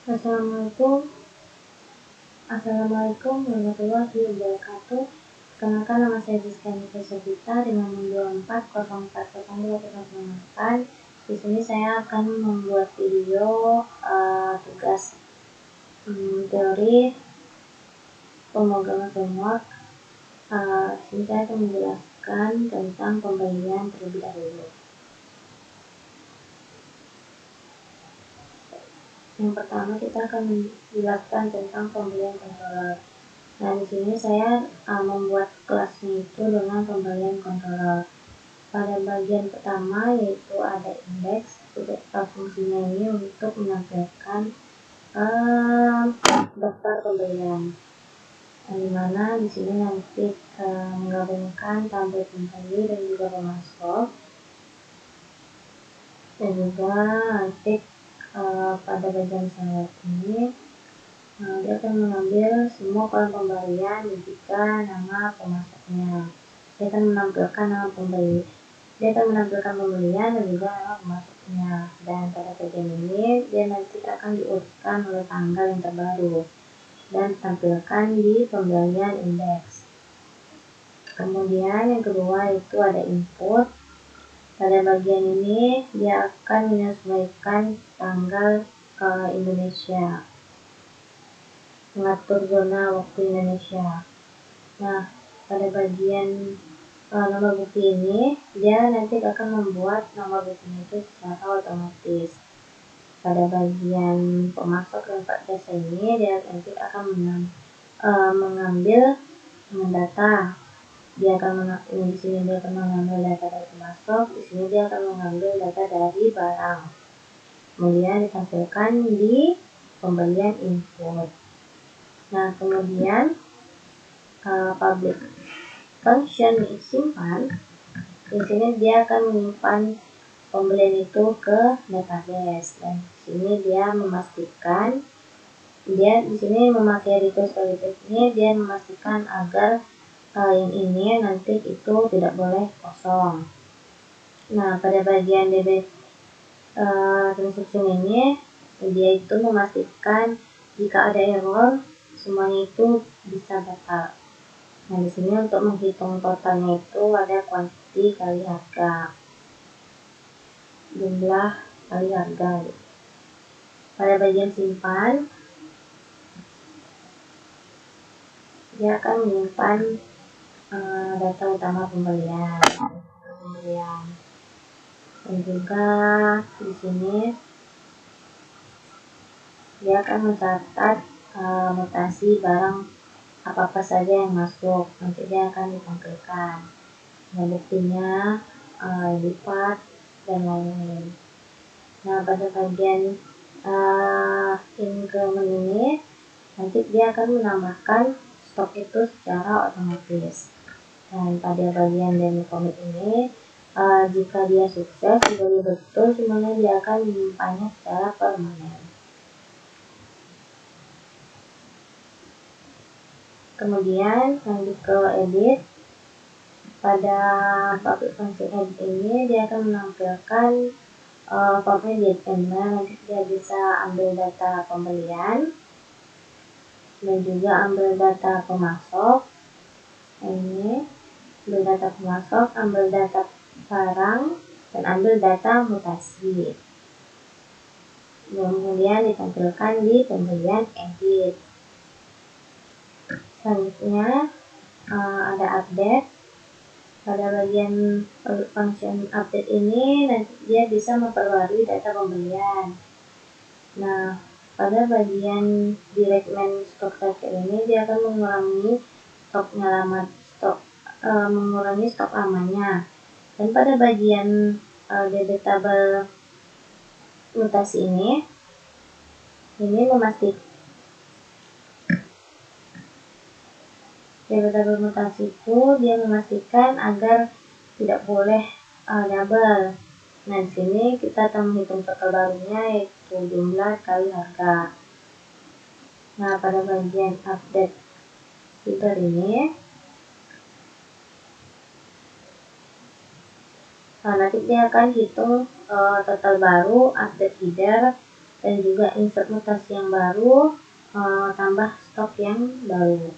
Assalamualaikum warahmatullahi wabarakatuh. Perkenalkan, nama saya Rizka Nifasabita dengan nomor 24040208. Di sini saya akan membuat video tugas teori pemrograman framework. Sini saya akan menjelaskan tentang pembalian terlebih dahulu. Yang pertama, kita akan menjelaskan tentang pembalian controller. Nah, di sini saya membuat kelasnya itu dengan pembalian controller. Pada bagian pertama yaitu ada index. Fungsinya ini untuk menampilkan daftar pembelian. Dimana di sini nanti menggabungkan tabel pembeli dan juga pemasok. Dan juga nanti pada bagian saya ini dia akan mengambil semua kolom pembelian dan juga nama pemasoknya. Dia akan menampilkan nama pembeli. Dia akan menampilkan pembelian dan juga nama pemasoknya. Dan pada bagian ini dia nanti akan diurutkan oleh tanggal yang terbaru dan tampilkan di pembelian indeks. Kemudian yang kedua itu ada input. Pada bagian ini dia akan menyesuaikan tanggal Indonesia, mengatur zona waktu Indonesia. Nah, pada bagian nomor bukti ini dia nanti akan membuat nomor bukti itu secara otomatis. Pada bagian pemasok dan jasa ini dia nanti akan mengambil data. Dia akan di sini dia akan mengambil data dari pemasok, di sini dia akan mengambil data dari barang. Kemudian ditampilkan di pembelian input. Nah, kemudian public function disimpan. Di sini dia akan menyimpan pembelian itu ke database, dan di sini dia memastikan dia di sini memakai request validate ini dia memastikan agar yang ini nanti itu tidak boleh kosong. Nah, pada bagian DB transaction ini dia itu memastikan jika ada error semuanya itu bisa batal. Nah, di sini untuk menghitung totalnya itu ada quantity kali harga, jumlah kali harga. Pada bagian simpan dia akan menyimpan data utama pembelian dan juga di sini dia akan mencatat mutasi barang apa saja yang masuk, nanti dia akan ditampilkan. Nah, buktinya lipat dan lain-lain. Nah, pada bagian increment ini nanti dia akan menambahkan stok itu secara otomatis. Dan pada bagian demo commit ini jika dia sukses, jika dia betul semuanya, dia akan menyimpannya secara permanen. Kemudian lanjut ke edit. Pada public function edit ini dia akan menampilkan formnya di HTML. Nanti dia bisa ambil data pembelian dan juga ambil data pemasok. Ini ambil data pemasok, ambil data barang, dan ambil data mutasi. Kemudian ditampilkan di pembelian edit. Selanjutnya ada update. Pada bagian function update ini nanti dia bisa memperbarui data pembelian. Nah, pada bagian direct main stock tracker ini dia akan mengurangi stok lamanya. Dan pada bagian deletable mutasi ini memastikan deletable mutasi itu dia memastikan agar tidak boleh double. Nah, di sini kita akan menghitung total barunya yaitu jumlah kali harga. Nah, pada bagian update filter ini nanti dia akan hitung total baru, update header, dan juga insert mutasi yang baru, tambah stok yang baru.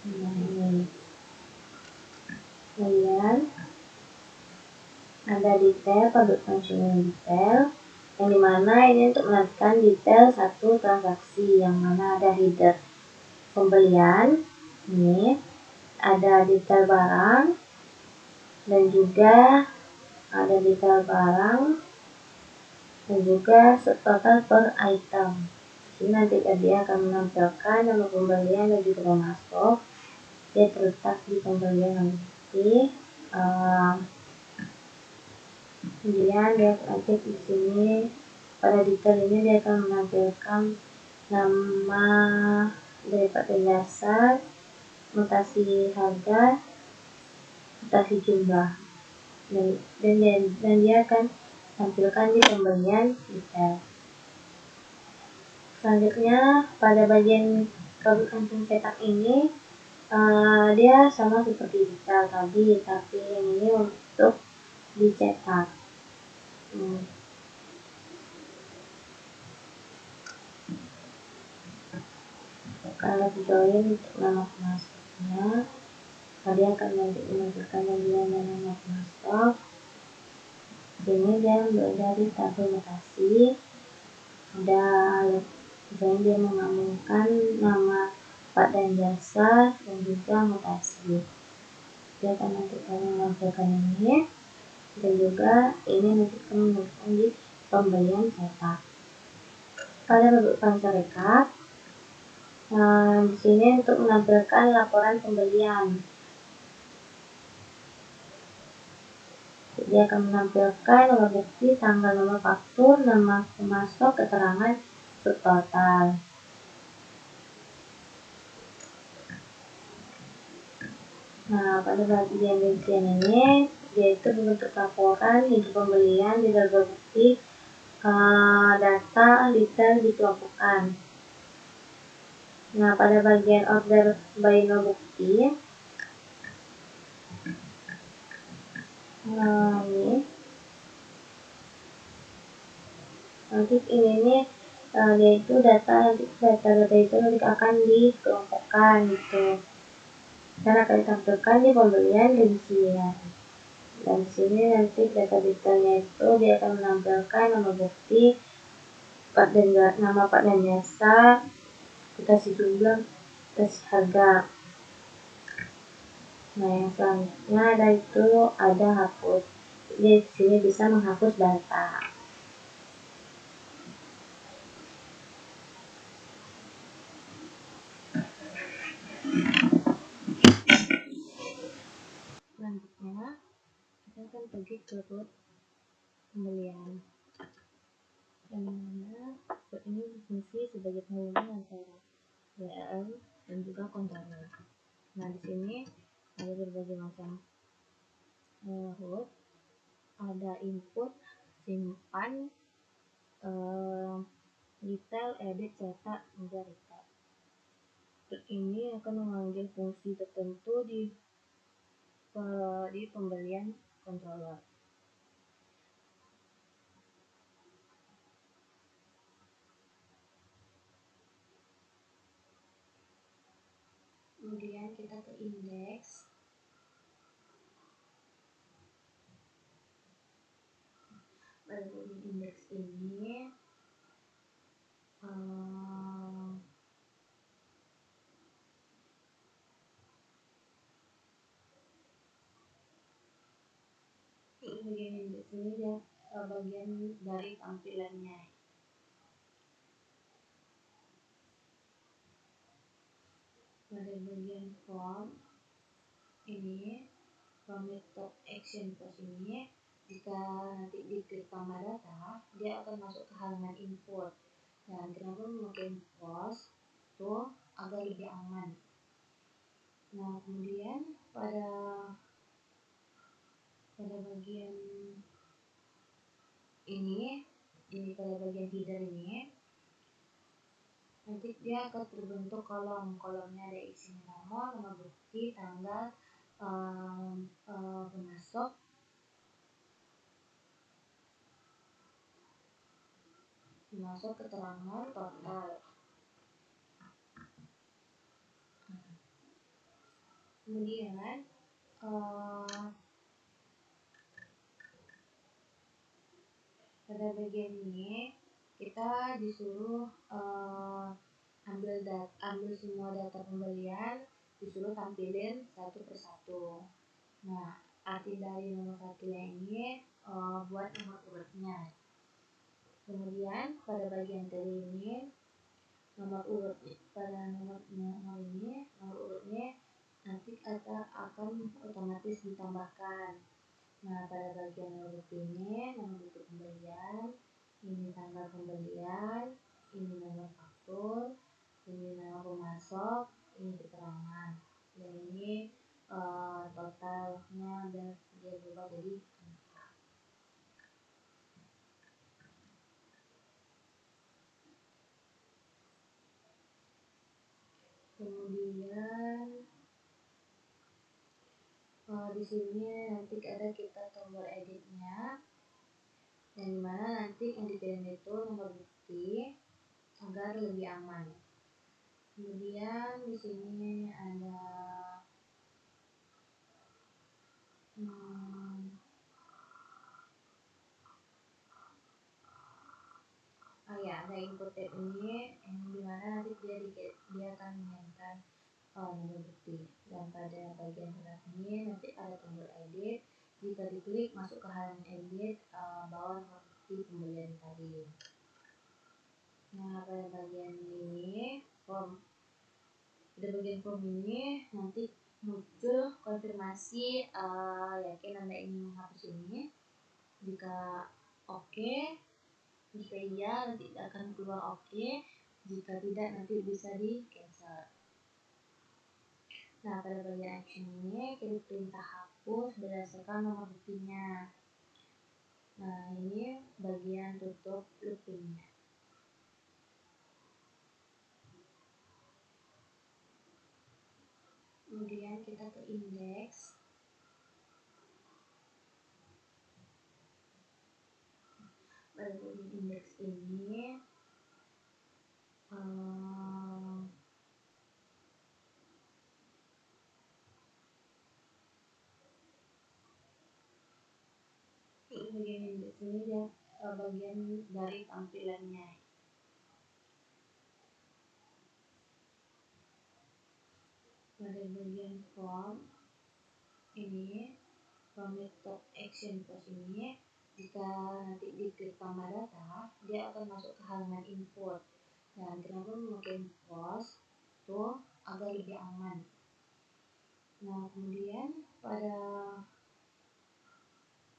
Nah, ini. Kemudian ada detail produk consumer detail, yang dimana ini untuk menentukan detail satu transaksi, yang mana ada header pembelian, ini ada detail barang, dan juga ada detail barang dan juga total per item. Ini nanti dia akan menampilkan nama pembelian dan juga pemasok. Dia terletak di pembelian nanti. Kemudian dia nanti di sini pada detail ini dia akan menampilkan nama daripada jasa, mutasi harga, mutasi jumlah, dan dia akan tampilkan di pembelian detail. Selanjutnya pada bagian produk kantung cetak ini dia sama seperti detail tadi, tapi yang ini untuk dicetak. Kalau join untuk nama pemasoknya, dia akan nanti menampilkan panggilan dan nama pemasok. Ini dia dari tabel mutasi. Misalnya dia menggabungkan nama Pak dan jasa dan juga mutasi. Dia akan nanti menampilkan ini, dan juga ini nanti akan menampilkan di pembelian cetak. Pada perubahan serikat, di sini untuk menampilkan laporan pembelian. Dia akan menampilkan nomor bukti, tanggal, nomor faktur, nama pemasok, keterangan subtotal. Nah, pada bagian rincian ini yaitu bentuk laporan, hidup pembelian, tidak berbukti, data, detail dikelompokkan. Nah, pada bagian order by no bukti, ini nanti ini yaitu data itu nanti akan dikelompokkan gitu, dan akan ditampilkan di pembelian rincian. Dan di sini nanti data detailnya itu dia akan menampilkan nama bukti, nama Pak dan jasa, mutasi jumlah, mutasi harga. Nah, yang selanjutnya ada hapus. Jadi di sini bisa menghapus data. Selanjutnya kita akan pergi ke root pembelian, yang mana ini berfungsi sebagai penghubung antara WL dan juga controller. Nah, di sini ada berbagai macam root, ada input, simpan, detail, edit, cetak, hingga reset. Ini akan memanggil fungsi tertentu di pembelian controller. Kemudian kita ke indeks. Pada bagian indeks ini bagian indeks ini dia bagian dari tampilannya. Pada bagian form ini, from top action post ini, jika nanti diklik tambah data, dia akan masuk ke halaman input. Dan kenapa memakai post itu agar lebih aman. Nah, kemudian pada bagian ini pada bagian header ini, nanti dia akan terbentuk kolomnya ada isinya nama bukti, tanggal, pemasok, Masuk keterangan total. Kemudian pada bagian ini kita disuruh ambil semua data pembelian, disuruh tampilin satu persatu. Nah, arti dari nomor satu yang ini buat nomor urutnya. Kemudian pada bagian tadi ini nomor urut pada nomor urutnya nanti akan otomatis ditambahkan. Nah, pada bagian urut ini nomor buku pembelian, ini tanggal pembelian, ini nomor faktur, ini nama pemasok, ini keterangan, dan ini totalnya dan dia berubah jadi angka. Kemudian di sini nanti ada kita tombol editnya, yang dimana nanti yang dikirim itu nomor bukti agar lebih aman. Kemudian di sini ada ada input tab ini yang dimana nanti dia akan menginginkan nomor bukti, dan pada bagian tengah ini nanti ada tombol edit. Jika diklik masuk ke halaman edit, bawah nomor bukti pembelian tadi. Nah, pada bagian ini form ini nanti muncul konfirmasi yakin Anda ingin menghapus ini. Jika oke, jika iya nanti akan keluar oke, jika tidak nanti bisa di cancel. Nah, pada bagian action ini klik perintah hapus berdasarkan nomor buktinya. Nah, ini bagian tutup loopingnya. Kemudian kita ke indeks. Pada bagian indeks ini bagian indeks ini dia bagian dari tampilannya. Pada bagian form ini, from method action post ini, jika nanti diklik tambah data, dia akan masuk ke halaman input. Dan kenapa memakai post itu agar lebih aman. Nah, kemudian pada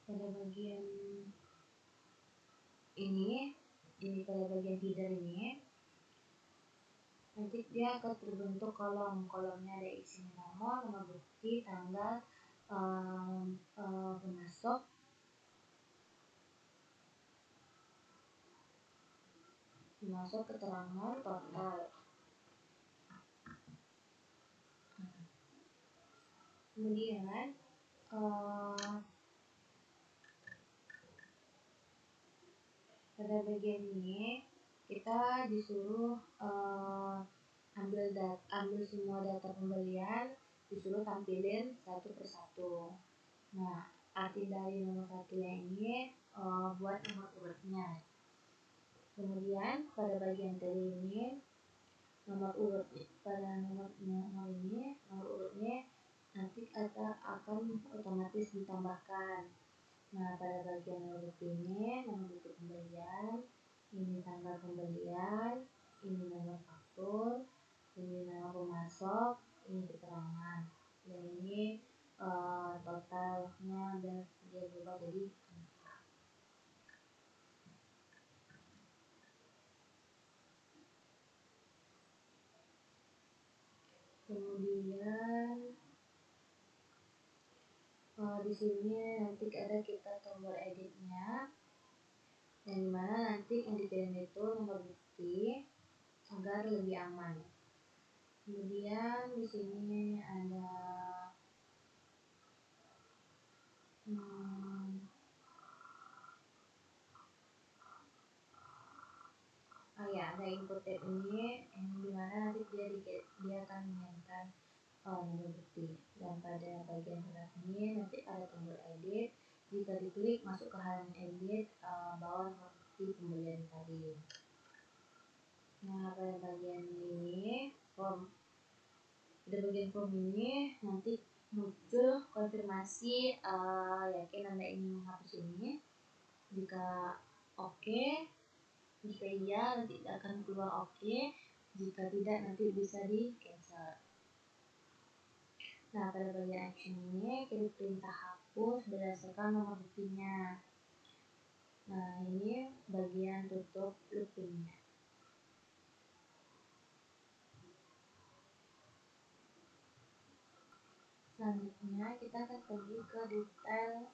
bagian ini pada bagian header ini nanti dia akan terbentuk kolomnya ada isinya nomor bukti, tanggal, pemasok, keterangan total. Kemudian pada bagian ini kita disuruh ambil semua data pembelian, disuruh tampilin satu persatu. Nah, arti dari nomor satu yang ini buat nomor urutnya. Kemudian pada bagian tadi ini nomor urut pada nomor urutnya nanti akan otomatis ditambahkan. Nah, pada bagian urut ini nomor buku pembelian, ini tanggal pembelian, ini nomor faktur, ini nama pemasok, ini keterangan, dan ini totalnya dan dia berubah jadi angka. Kemudian di sini nanti ada kita tombol editnya, yang dimana nanti yang dikirim itu nomor bukti agar lebih aman. Kemudian di sini ada pada bagian atas ini nanti ada tombol edit. Jika diklik masuk ke halaman edit, bawah seperti pembelian tadi. Nah, pada bagian ini form ini nanti muncul konfirmasi yakin Anda ingin menghapus ini. Jika oke, jika iya nanti akan keluar oke, jika tidak nanti bisa di cancel. Nah, pada bagian action ini klik perintah hapus berdasarkan nomor buktinya. Nah, ini bagian tutup loopingnya. Selanjutnya kita akan pergi ke detail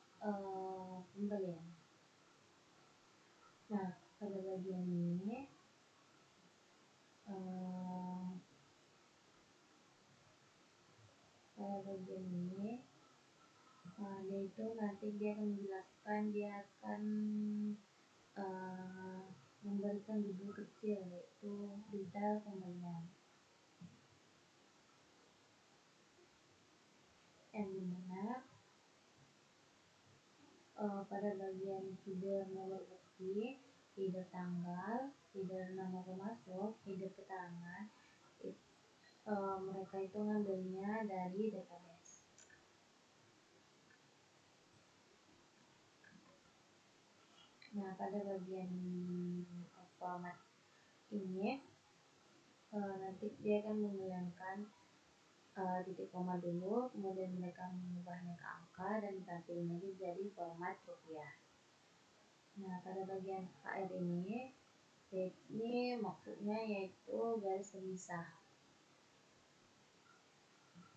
pembelian. Nah, pada bagian ini dia itu nanti dia akan menjelaskan, dia akan memberikan judul kecil yaitu detail pembelian, yang dimana pada bagian header nomor bukti, header tanggal, header nama pemasok, header keterangan, mereka itu ngambilnya dari database. Nah, pada bagian format ini nanti dia akan menggunakan titik koma dulu, kemudian mereka mengubahnya ke angka dan ditampilkan lagi jadi format rupiah. Nah, pada bagian KR ini maksudnya yaitu garis pemisah.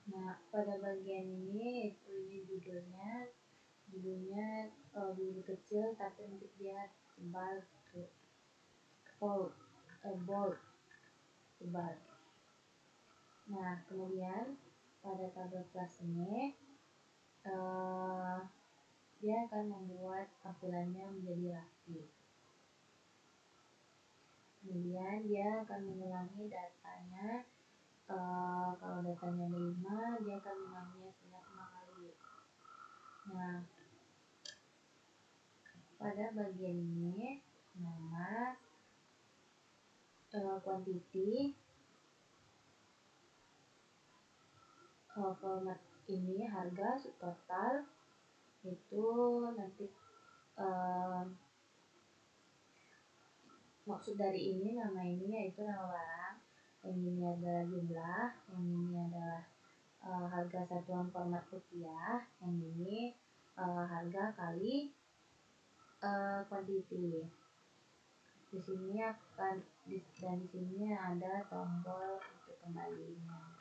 Nah, pada bagian ini ini judulnya judul kecil tapi untuk dia tebal, bold, tebal. Nah, kemudian pada tabel kelas ini dia akan membuat tampilannya menjadi rapi. Kemudian dia akan mengulangi datanya. Kalau datanya 5, dia akan mengulanginya sebanyak 5 kali. Nah, pada bagian ini nama, quantity, format ini harga subtotal, itu nanti maksud dari ini nama ini yaitu nama barang, yang ini adalah jumlah, yang ini adalah harga satuan format rupiah, yang ini harga kali quantity. Di sini dan di sini ada tombol untuk kembalinya.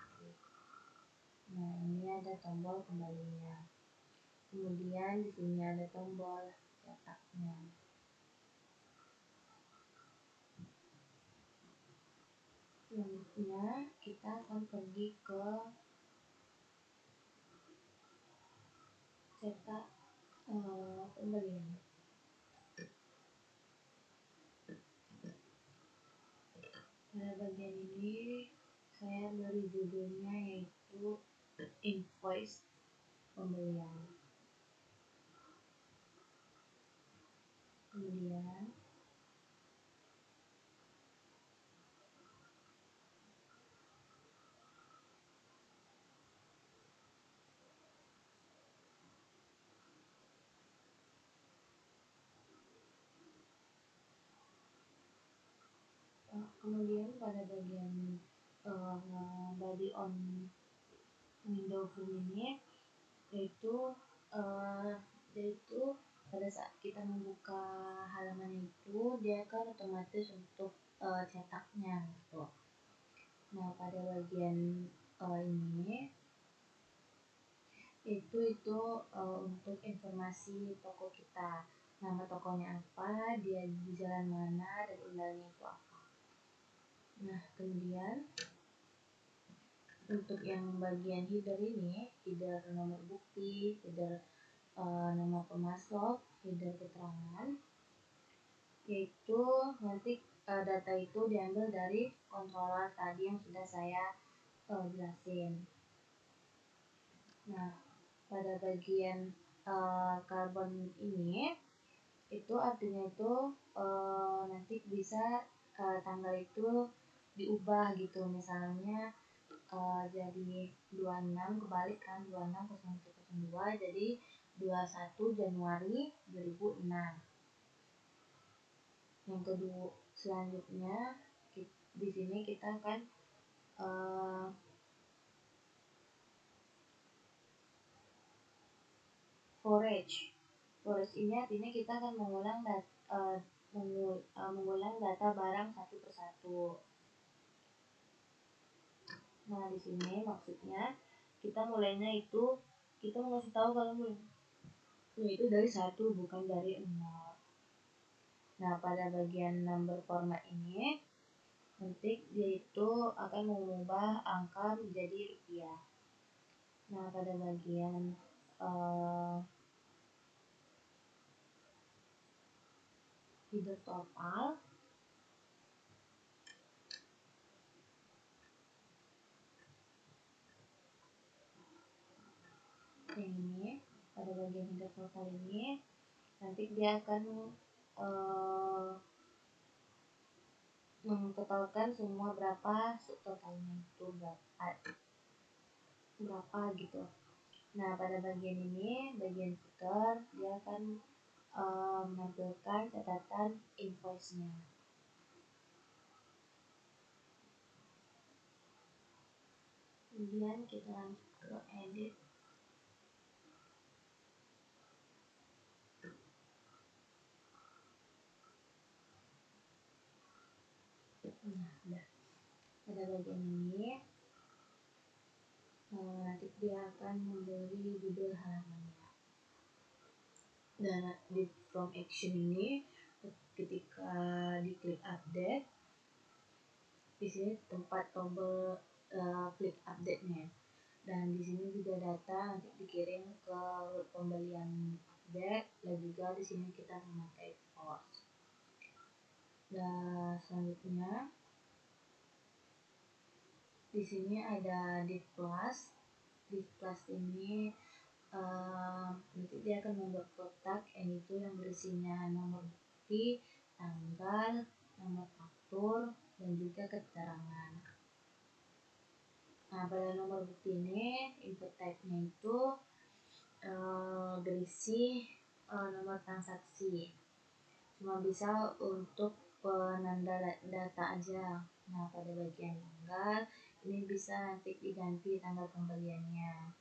Nah, ini ada tombol kembalinya. Kemudian di sini ada tombol cetaknya. Selanjutnya kita akan pergi ke cetak pembelian. Pada bagian ini saya beri judulnya yaitu invoice pembelian. Kemudian pada bagian body on window frame ini yaitu pada saat kita membuka halaman itu dia akan otomatis untuk cetaknya gitu. Nah, pada bagian ini itu untuk informasi toko kita, nama tokonya apa, dia di jalan mana, dan emailnya itu apa. Nah, kemudian untuk yang bagian header ini, header nomor bukti, header nama pemasok, header keterangan, yaitu nanti data itu diambil dari controller tadi yang sudah saya jelasin. Nah, pada bagian karbon ini itu artinya itu nanti bisa tanggal itu diubah gitu, misalnya jadi 26 kebalik kan, 26 0102 jadi 21 Januari 2006. Yang kedua selanjutnya di sini kita akan forage. Forage ini artinya kita akan mengulang data barang satu persatu. Nah, di sini maksudnya kita mulainya itu kita mau ngasih tahu kalau mulai itu dari 1 bukan dari 0. Nah, pada bagian number format ini nanti dia itu akan mengubah angka menjadi rupiah. Nah, pada bagian header total ini, pada bagian header total ini nanti dia akan mengtotalkan semua berapa totalnya itu berapa gitu. Nah, pada bagian ini, bagian footer, dia akan menampilkan catatan invoice-nya. Kemudian kita lanjut ke edit. Nah, udah. Pada bagian ini nanti dia akan memberi judul halamannya. Dan di from action ini ketika diklik update, di sini tempat tombol klik update-nya. Dan di sini juga data nanti dikirim ke pembelian update, dan juga di sini kita memakai force. Dan selanjutnya di sini ada div plus. Div plus ini nanti dia akan membuat kotak yang itu yang berisinya nomor bukti, tanggal, nomor faktur, dan juga keterangan. Nah, pada nomor bukti ini input type-nya itu berisi nomor transaksi, cuma bisa untuk penanda data aja. Nah, pada bagian tanggal ini bisa nanti diganti tanggal pembeliannya.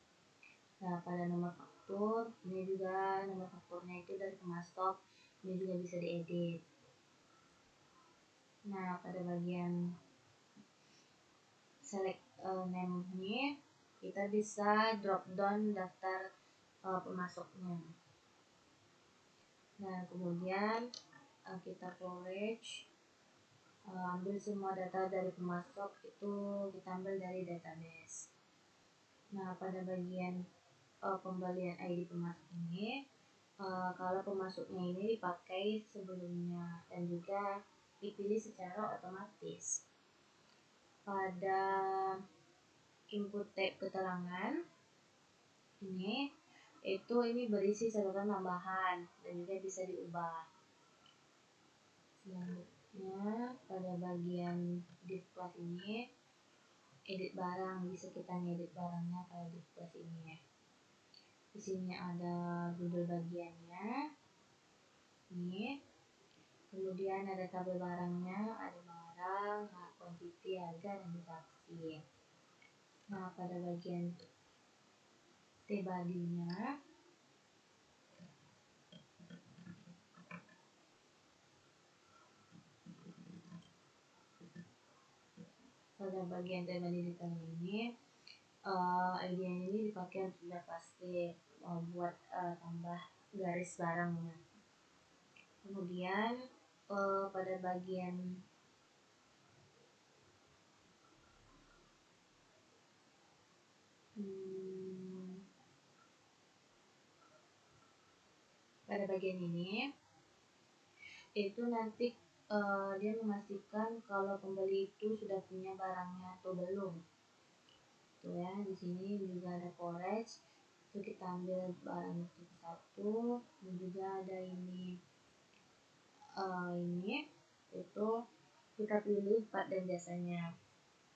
Nah, pada nomor faktur ini juga nomor fakturnya itu dari pemasok, ini juga bisa diedit. Nah, pada bagian select name ini kita bisa drop down daftar pemasoknya. Nah, kemudian kita forage, ambil semua data dari pemasok itu kita ambil dari database. Nah, pada bagian pembelian ID pemasok ini, kalau pemasoknya ini dipakai sebelumnya dan juga dipilih secara otomatis. Pada input type keterangan ini berisi catatan tambahan dan juga bisa diubah. Selanjutnya pada bagian div plus ini edit barang, bisa kita ngedit barangnya pada div plus ini. Di sini ada judul bagiannya. Ini. Kemudian ada tabel barangnya, ada barang, quantity, harga, dan transaksi. Nah, pada bagian T-body-nya pada bagian T-body detail ini idea ini dipakai untuk sudah pasti buat tambah garis barangnya. Kemudian pada bagian ini itu nanti dia memastikan kalau pembeli itu sudah punya barangnya atau belum. Tuh ya, di sini juga ada forage. Itu kita ambil barang satu, dan juga ada ini itu kita pilih part dan jasanya.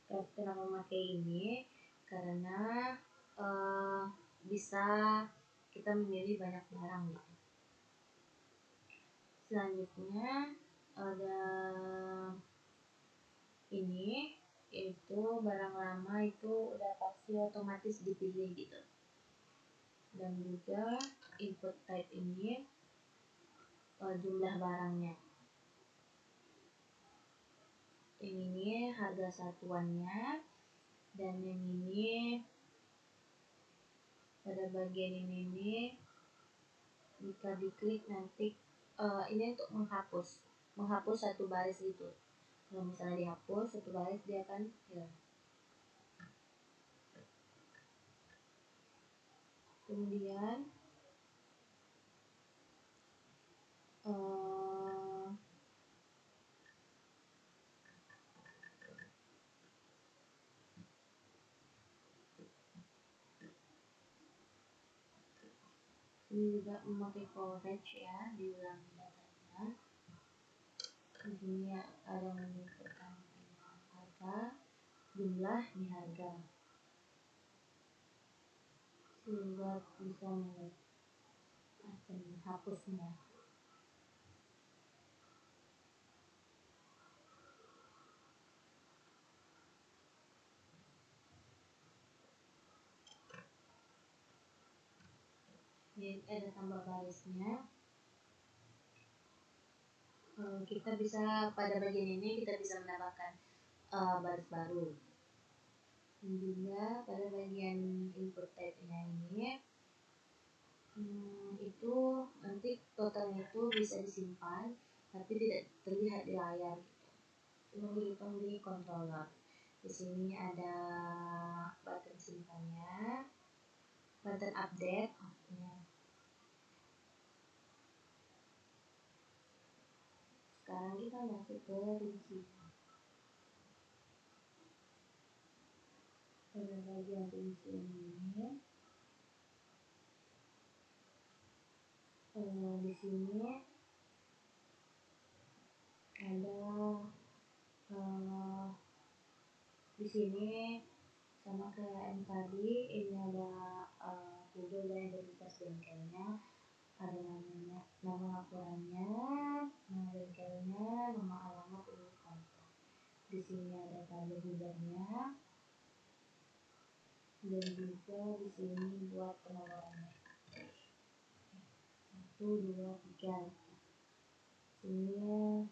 Kenapa memakai ini? Karena bisa kita memilih banyak barang gitu. Selanjutnya ada ini, yaitu barang lama itu udah pasti otomatis dipilih gitu. Dan juga input type ini jumlah barangnya. Yang ini harga satuannya, dan yang ini pada bagian ini jika diklik nanti ini untuk menghapus satu baris itu. Kalau misalnya dihapus satu baris, dia akan hilang. Kemudian ini juga memakai forage ya, diulangi datanya. Di sini ada menunjukkan harga, jumlah di harga, sehingga bisa menghapusnya. Jadi ada tambah barisnya. Kita bisa pada bagian ini kita bisa menambahkan baris baru. Dan juga pada bagian input type-nya ini itu nanti totalnya itu bisa disimpan tapi tidak terlihat di layar gitu. Cuma dihitung di controller. Di sini ada button simpannya, button update. Sekarang kita masuk ke rinci. Pada bagian rinci ini, di sini ada di sini sama kayak yang tadi, ini ada judul dan identitas bengkelnya, ada nama laporannya, nama bengkelnya, nama alamat, unit kontak. Di sini ada tabel headernya, dan juga di sini buat penomorannya 1, 2, 3. Sini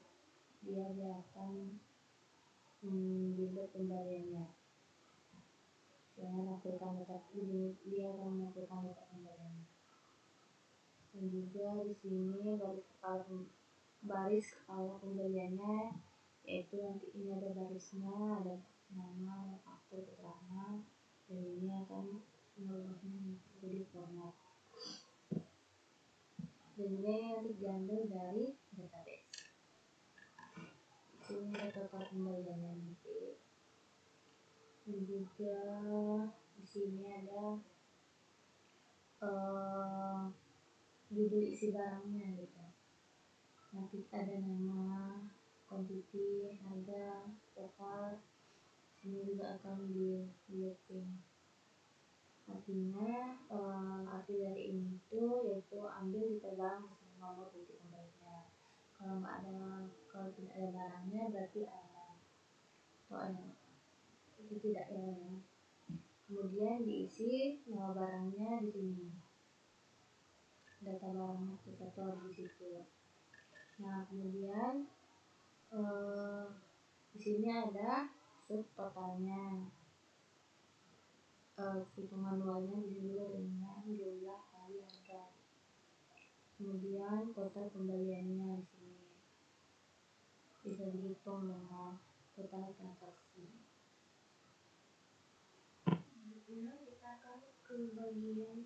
dia akan build kembaliannya. Saya lakukan letak ini, dia akan melakukan letak kembaliannya. Dan juga di sini baris kepala pembeliannya, yaitu nanti ini ada barisnya, ada nama, aktor, keterangan, dan ini akan mengubahnya menjadi format. Dan ini nanti diambil dari database. Ini ada total pembeliannya nanti. Dan juga di sini ada judul isi barangnya gitu. Nanti ada nama, quantity, harga, total. Sini juga akan di-liatin. Artinya arti dari ini itu yaitu ambil di barang nomor bukti kembalinya. Kalau tidak ada barangnya berarti ada. Itu tidak ya. Kemudian diisi nama barangnya di sini. Data barangnya kita taruh di situ. Nah, kemudian di sini ada sub totalnya. Hitung manualnya juga dengan jumlah kali harga. Kemudian total pembeliannya di sini bisa dihitung dengan total transaksi. Kemudian kita akan ke bagian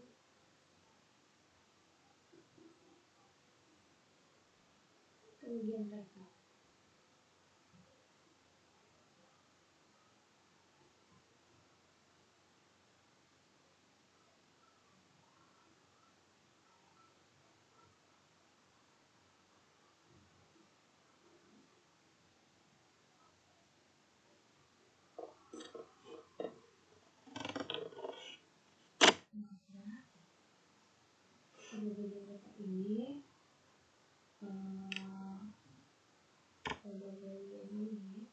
rekap. di bagian data ini pada bagian ini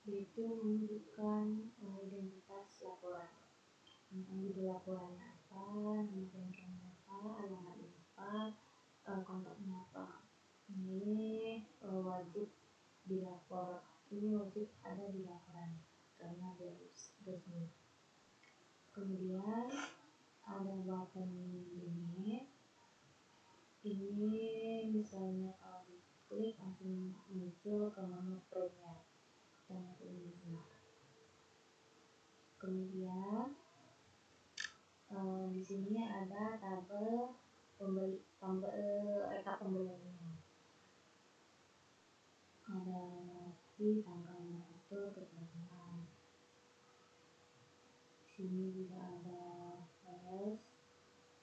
yaitu menunjukkan identitas laporan, tentang judul laporan apa, nama bengkelnya apa, alamatnya apa, kontaknya apa. Ini wajib dilapor, ini wajib ada di laporan karena dia resmi. Kemudian ada button ini misalnya kalau diklik langsung muncul ke menu printnya dan tulisnya. Kemudian di sini ada tabel rekap pembeliannya. Ada di tanggal itu keterangan. Sini juga ada files,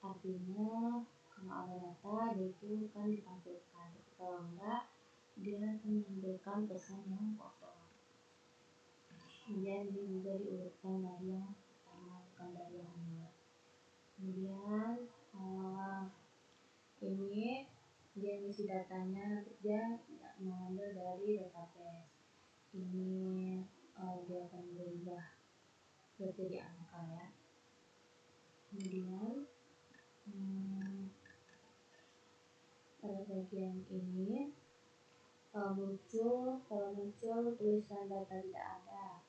artinya kalau ada data dia itu kan ditampilkan, kalau enggak dia akan menampilkan pesan yang kosong. Kemudian ini juga diurutkan dari yang pertama bukan dari yang kedua. Kemudian ini dia mengisi datanya, dia tidak mengambil dari database. Ini dia akan berubah jadi angka ya. Kemudian pada bagian ini kalau muncul tulisan data tidak ada.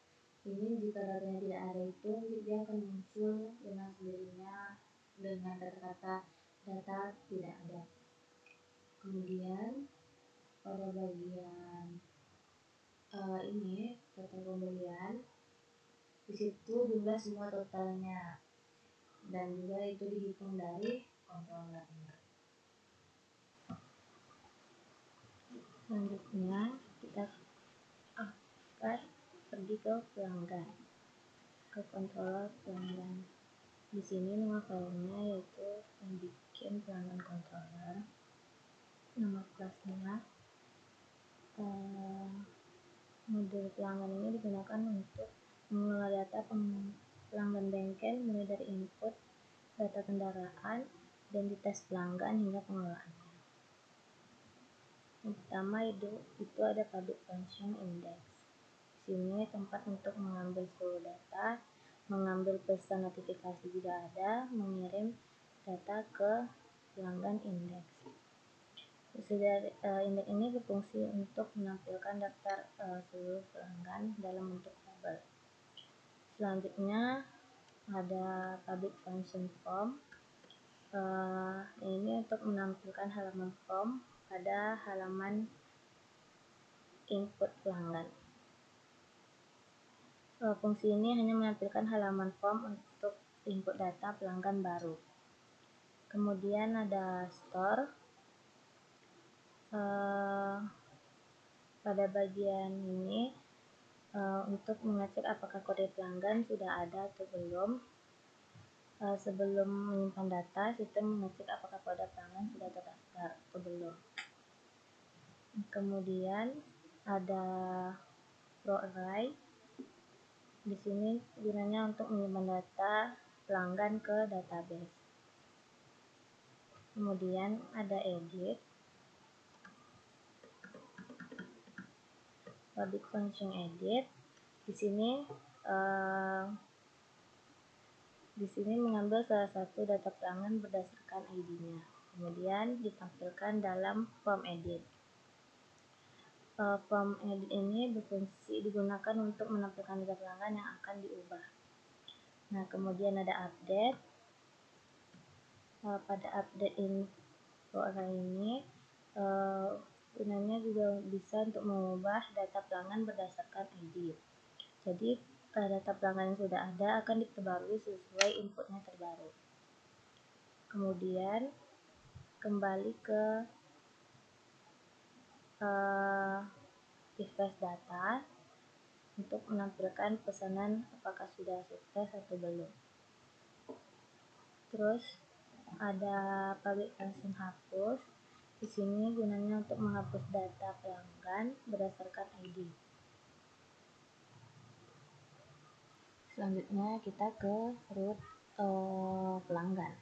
Ini jika datanya tidak ada itu dia akan muncul dengan sendirinya dengan kata-kata data tidak ada. Kemudian pada bagian ini total pembelian, di situ jumlah semua totalnya dan juga itu dihitung dari controller. Selanjutnya kita akan pergi ke pelanggan, ke controller pelanggan. Di sini nama filenya yaitu membuat pelanggan controller. Nama kelasnya. Modul pelanggan ini digunakan untuk mengelola data pelanggan bengkel mulai dari input, data kendaraan, identitas pelanggan hingga pengelolaannya. Yang pertama itu ada public function index. Di sini tempat untuk mengambil seluruh data, mengambil pesan notifikasi jika ada, mengirim data ke pelanggan index. Indeks ini berfungsi untuk menampilkan daftar seluruh pelanggan dalam bentuk tabel. Selanjutnya ada public function form. Ini untuk menampilkan halaman form pada halaman input pelanggan. Fungsi ini hanya menampilkan halaman form untuk input data pelanggan baru. Kemudian ada store. Pada bagian ini untuk mengecek apakah kode pelanggan sudah ada atau belum. Sebelum menyimpan data, sistem mengecek apakah kode pelanggan sudah terdaftar atau belum. Kemudian ada pro array. Di sini gunanya untuk menyimpan data pelanggan ke database. Kemudian ada edit. Public function edit. Di sini mengambil salah satu data pelanggan berdasarkan ID-nya. Kemudian ditampilkan dalam form edit. Form edit ini berfungsi digunakan untuk menampilkan data pelanggan yang akan diubah. Nah, kemudian ada update. Pada update info array ini gunanya juga bisa untuk mengubah data pelanggan berdasarkan ID. Jadi data pelanggan yang sudah ada akan diperbarui sesuai inputnya terbaru. Kemudian kembali ke request data untuk menampilkan pesanan apakah sudah sukses atau belum. Terus ada public function hapus. Di sini gunanya untuk menghapus data pelanggan berdasarkan ID. Selanjutnya kita ke root pelanggan.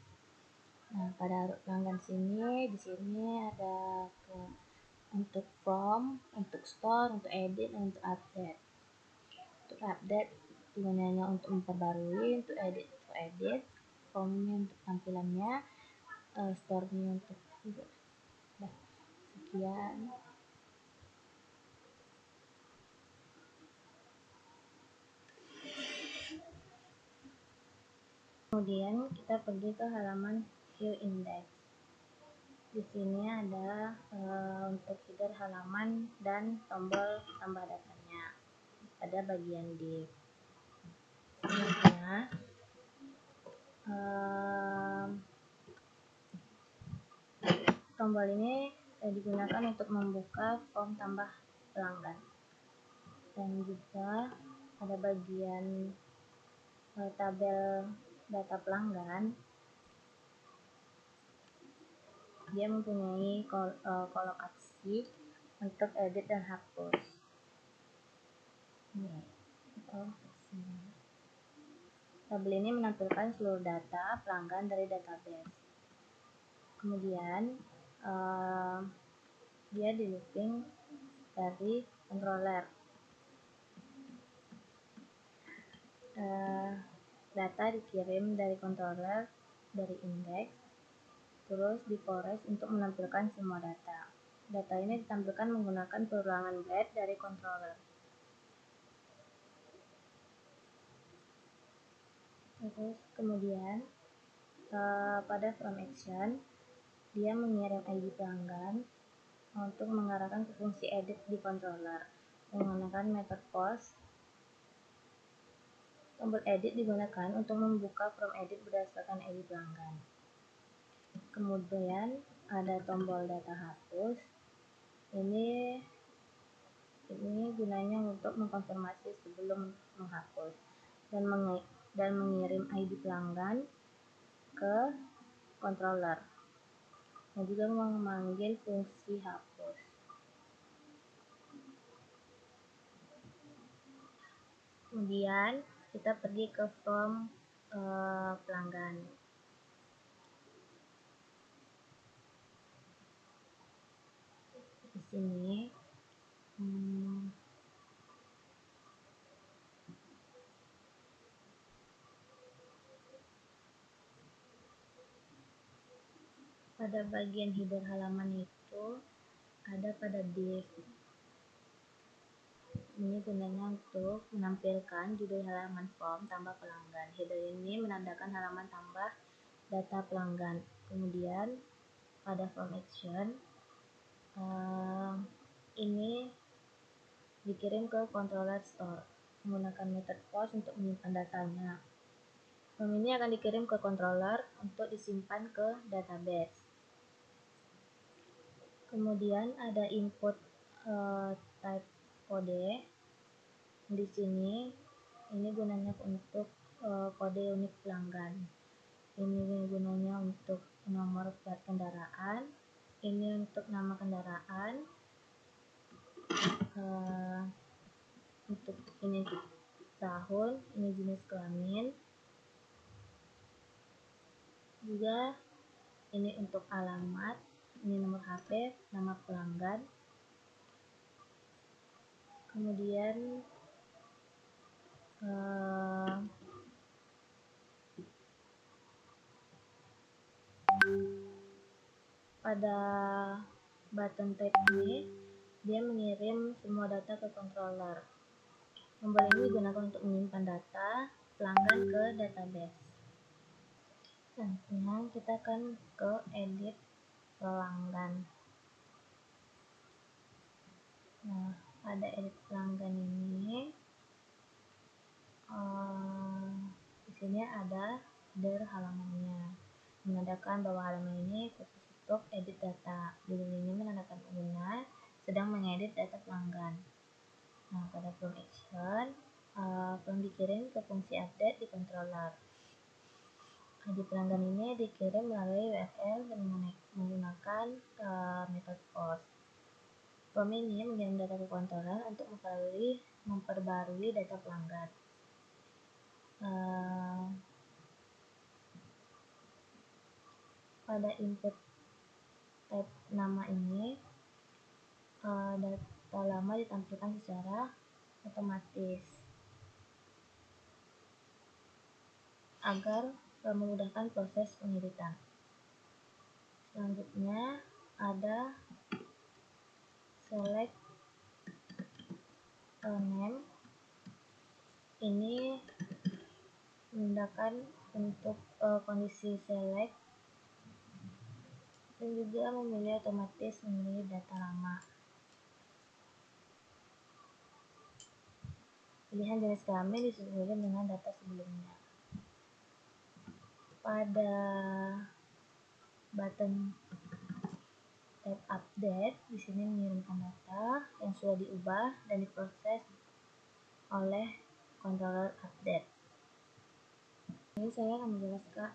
Nah, pada pelanggan di sini ada untuk from, untuk store, untuk edit, dan untuk update. Untuk update gunanya untuk memperbarui, untuk edit, formnya untuk tampilannya, store-nya untuk juga. Nah, sekian. Kemudian kita pergi ke halaman view index. Di sini ada untuk header halaman dan tombol tambah datanya. Ada bagian div. Selanjutnya tombol ini digunakan untuk membuka form tambah pelanggan. Dan juga ada bagian tabel data pelanggan. Dia mempunyai kolom aksi untuk edit dan hapus. Tabel ini menampilkan seluruh data pelanggan dari database. Kemudian dia di looping dari controller. Data dikirim dari controller dari index, terus diproses untuk menampilkan semua data. Data ini ditampilkan menggunakan perulangan blade dari controller. Terus kemudian pada from action dia mengirim ID pelanggan untuk mengarahkan ke fungsi edit di controller menggunakan method post. Tombol edit digunakan untuk membuka from edit berdasarkan ID pelanggan. Kemudian ada tombol data hapus. Ini gunanya untuk mengkonfirmasi sebelum menghapus dan mengirim ID pelanggan ke controller. Dan juga memanggil fungsi hapus. Kemudian kita pergi ke form pelanggan. Di sini pada bagian header halaman itu ada pada div. Ini gunanya untuk menampilkan judul halaman form tambah pelanggan. Header ini menandakan halaman tambah data pelanggan. Kemudian pada form action ini dikirim ke controller store menggunakan method post untuk menyimpan datanya. Form ini akan dikirim ke controller untuk disimpan ke database. Kemudian ada input type kode. Di sini ini gunanya untuk kode unik pelanggan. Ini gunanya untuk nomor plat kendaraan. Ini untuk nama kendaraan. Untuk ini tahun, ini jenis kelamin. Juga ini untuk alamat, ini nomor HP, nama pelanggan. Kemudian pada button type ini dia mengirim semua data ke controller. Tombol ini digunakan untuk menyimpan data pelanggan ke database. Selanjutnya kita akan ke edit pelanggan. Nah, pada edit pelanggan ini di sini ada header halamannya menandakan bahwa halaman ini khusus untuk edit data. Header ini menandakan pengguna sedang mengedit data pelanggan. Nah, pada from action form dikirim ke fungsi update di controller. ID pelanggan ini dikirim melalui URL dan menggunakan method post. Form ini mengirim data ke controller untuk memperbarui data pelanggan. pada input type nama ini, data lama ditampilkan secara otomatis agar memudahkan proses pengeditan. Selanjutnya ada select name. Ini menggunakan untuk kondisi select dan juga memilih otomatis memilih data lama. Pilihan jenis kelamin disesuaikan dengan data sebelumnya. Pada button tab update, di sini mengirimkan data yang sudah diubah dan diproses oleh controller update. Ini saya akan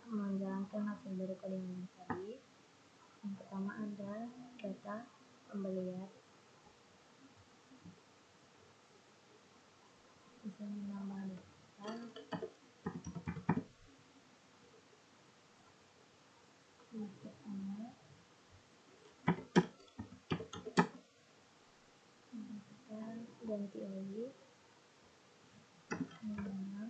menjalankan hasil dari coding ini tadi. Yang pertama ada data pembelian, bisa menambah data, masuk nomor, kita ganti oli, nama,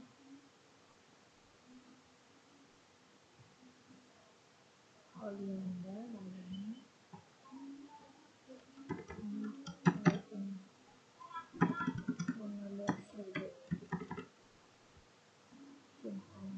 oli Honda, namanya 15.000, simpan.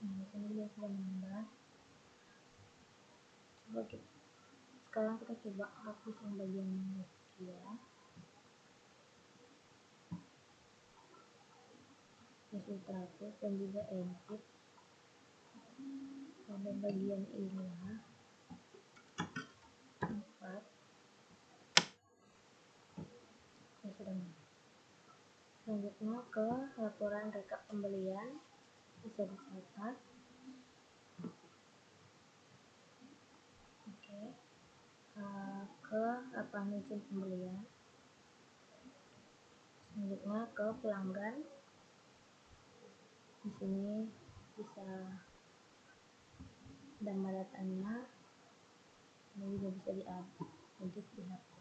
Nah, di sini dia sudah menambah. Sekarang kita coba hapus yang bagian media. Ya sudah terhapus, dan juga edit pada bagian inilah 4. Ya sudah. Selanjutnya ke laporan rekap pembelian, bisa dicatat. Oke. Ke laporan izin pembelian. Selanjutnya ke pelanggan. Di sini bisa nama datanya, ini juga bisa diedit, dihapus.